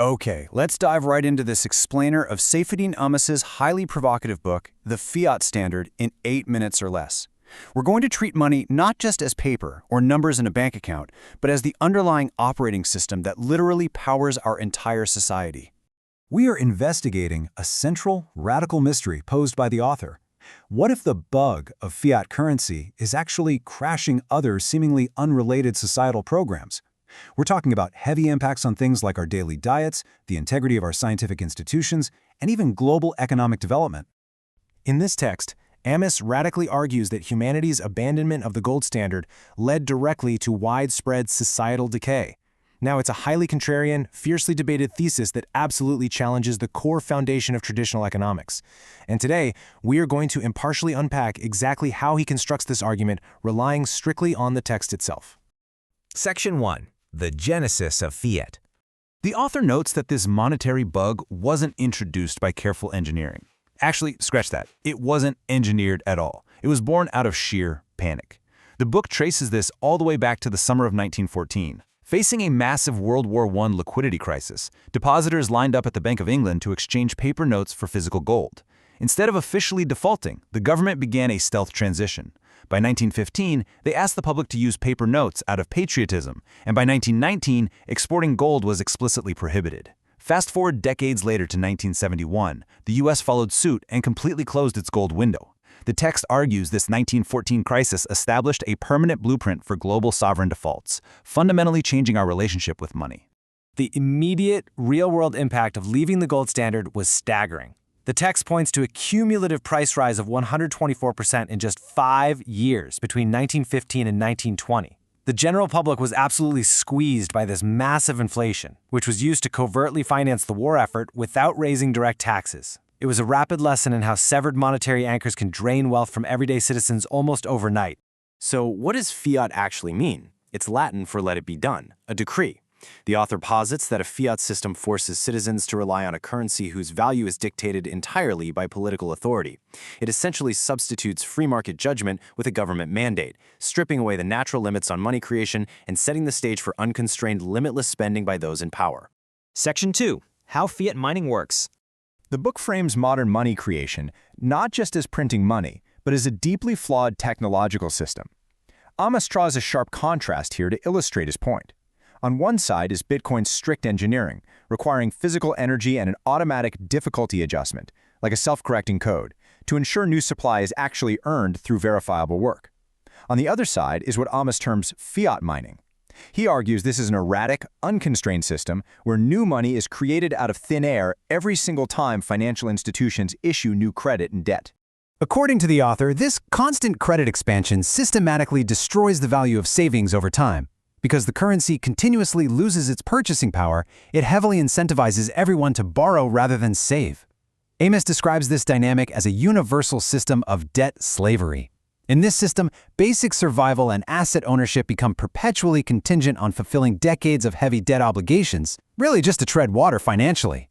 Okay, let's dive right into this explainer of Saifedean Ammous's highly provocative book, The Fiat Standard, in 8 minutes or less. We're going to treat money not just as paper or numbers in a bank account, but as the underlying operating system that literally powers our entire society. We are investigating a central, radical mystery posed by the author. What if the bug of fiat currency is actually crashing other seemingly unrelated societal programs? We're talking about heavy impacts on things like our daily diets, the integrity of our scientific institutions, and even global economic development. In this text, Ammous radically argues that humanity's abandonment of the gold standard led directly to widespread societal decay. Now, it's a highly contrarian, fiercely debated thesis that absolutely challenges the core foundation of traditional economics. And today, we are going to impartially unpack exactly how he constructs this argument, relying strictly on the text itself. Section 1. The genesis of fiat. The author notes that this monetary bug wasn't introduced by careful engineering. Actually, scratch that. It wasn't engineered at all. It was born out of sheer panic. The book traces this all the way back to the summer of 1914. Facing a massive World War I liquidity crisis, depositors lined up at the Bank of England to exchange paper notes for physical gold. Instead of officially defaulting, the government began a stealth transition. By 1915, they asked the public to use paper notes out of patriotism, and by 1919, exporting gold was explicitly prohibited. Fast forward decades later to 1971, the US followed suit and completely closed its gold window. The text argues this 1914 crisis established a permanent blueprint for global sovereign defaults, fundamentally changing our relationship with money. The immediate, real-world impact of leaving the gold standard was staggering. The text points to a cumulative price rise of 124% in just 5 years between 1915 and 1920. The general public was absolutely squeezed by this massive inflation, which was used to covertly finance the war effort without raising direct taxes. It was a rapid lesson in how severed monetary anchors can drain wealth from everyday citizens almost overnight. So what does fiat actually mean? It's Latin for let it be done, a decree. The author posits that a fiat system forces citizens to rely on a currency whose value is dictated entirely by political authority. It essentially substitutes free market judgment with a government mandate, stripping away the natural limits on money creation and setting the stage for unconstrained, limitless spending by those in power. Section 2. How fiat mining works. The book frames modern money creation not just as printing money, but as a deeply flawed technological system. Ammous draws a sharp contrast here to illustrate his point. On one side is Bitcoin's strict engineering, requiring physical energy and an automatic difficulty adjustment, like a self-correcting code, to ensure new supply is actually earned through verifiable work. On the other side is what Ammous terms fiat mining. He argues this is an erratic, unconstrained system where new money is created out of thin air every single time financial institutions issue new credit and debt. According to the author, this constant credit expansion systematically destroys the value of savings over time. Because the currency continuously loses its purchasing power, it heavily incentivizes everyone to borrow rather than save. Ammous describes this dynamic as a universal system of debt slavery. In this system, basic survival and asset ownership become perpetually contingent on fulfilling decades of heavy debt obligations, really just to tread water financially.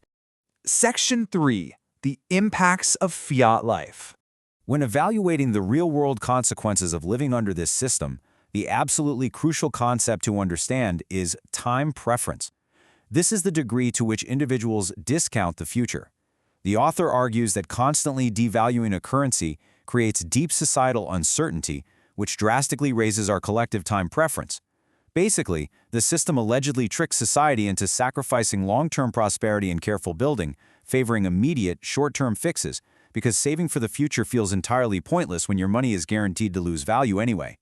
Section 3. The impacts of fiat life. When evaluating the real-world consequences of living under this system, the absolutely crucial concept to understand is time preference. This is the degree to which individuals discount the future. The author argues that constantly devaluing a currency creates deep societal uncertainty, which drastically raises our collective time preference. Basically, the system allegedly tricks society into sacrificing long-term prosperity and careful building, favoring immediate, short-term fixes, because saving for the future feels entirely pointless when your money is guaranteed to lose value anyway.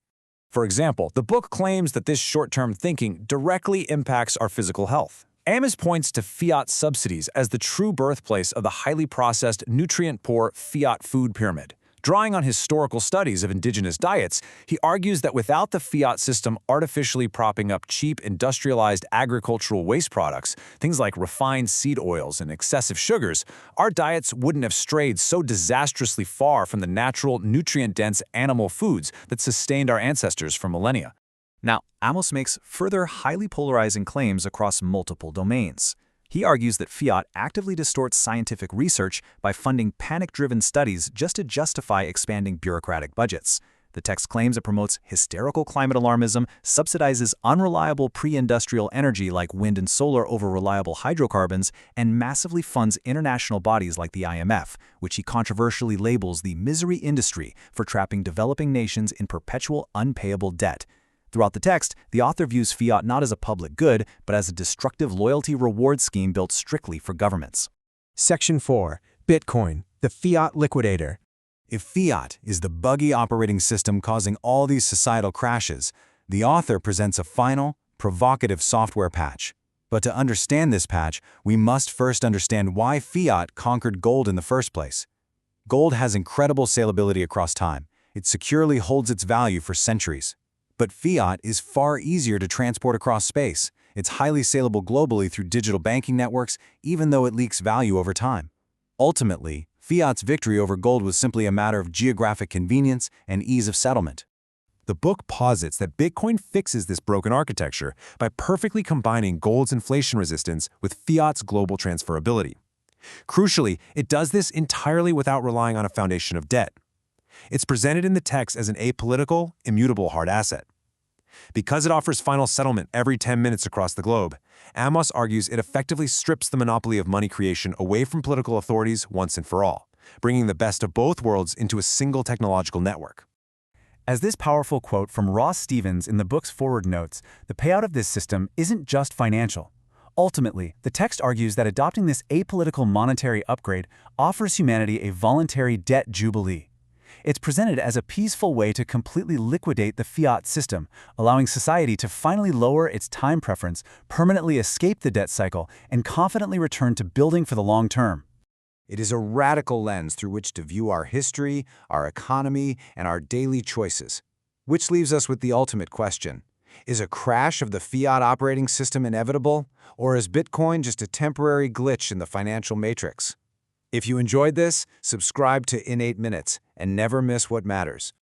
For example, the book claims that this short-term thinking directly impacts our physical health. Ammous points to fiat subsidies as the true birthplace of the highly processed, nutrient-poor fiat food pyramid. Drawing on historical studies of indigenous diets, he argues that without the fiat system artificially propping up cheap, industrialized agricultural waste products, things like refined seed oils and excessive sugars, our diets wouldn't have strayed so disastrously far from the natural, nutrient-dense animal foods that sustained our ancestors for millennia. Now, Ammous makes further highly polarizing claims across multiple domains. He argues that fiat actively distorts scientific research by funding panic-driven studies just to justify expanding bureaucratic budgets. The text claims it promotes hysterical climate alarmism, subsidizes unreliable pre-industrial energy like wind and solar over reliable hydrocarbons, and massively funds international bodies like the IMF, which he controversially labels the misery industry for trapping developing nations in perpetual unpayable debt. Throughout the text, the author views fiat not as a public good, but as a destructive loyalty reward scheme built strictly for governments. Section 4. Bitcoin, the fiat liquidator. If fiat is the buggy operating system causing all these societal crashes, the author presents a final, provocative software patch. But to understand this patch, we must first understand why fiat conquered gold in the first place. Gold has incredible salability across time. It securely holds its value for centuries. But fiat is far easier to transport across space. It's highly saleable globally through digital banking networks, even though it leaks value over time. Ultimately, fiat's victory over gold was simply a matter of geographic convenience and ease of settlement. The book posits that Bitcoin fixes this broken architecture by perfectly combining gold's inflation resistance with fiat's global transferability. Crucially, it does this entirely without relying on a foundation of debt. It's presented in the text as an apolitical, immutable hard asset. Because it offers final settlement every 10 minutes across the globe, Ammous argues it effectively strips the monopoly of money creation away from political authorities once and for all, bringing the best of both worlds into a single technological network. As this powerful quote from Ross Stevens in the book's forward notes, the payout of this system isn't just financial. Ultimately, the text argues that adopting this apolitical monetary upgrade offers humanity a voluntary debt jubilee. It's presented as a peaceful way to completely liquidate the fiat system, allowing society to finally lower its time preference, permanently escape the debt cycle, and confidently return to building for the long term. It is a radical lens through which to view our history, our economy, and our daily choices. Which leaves us with the ultimate question. Is a crash of the fiat operating system inevitable, or is Bitcoin just a temporary glitch in the financial matrix? If you enjoyed this, subscribe to In 8 Minutes and never miss what matters.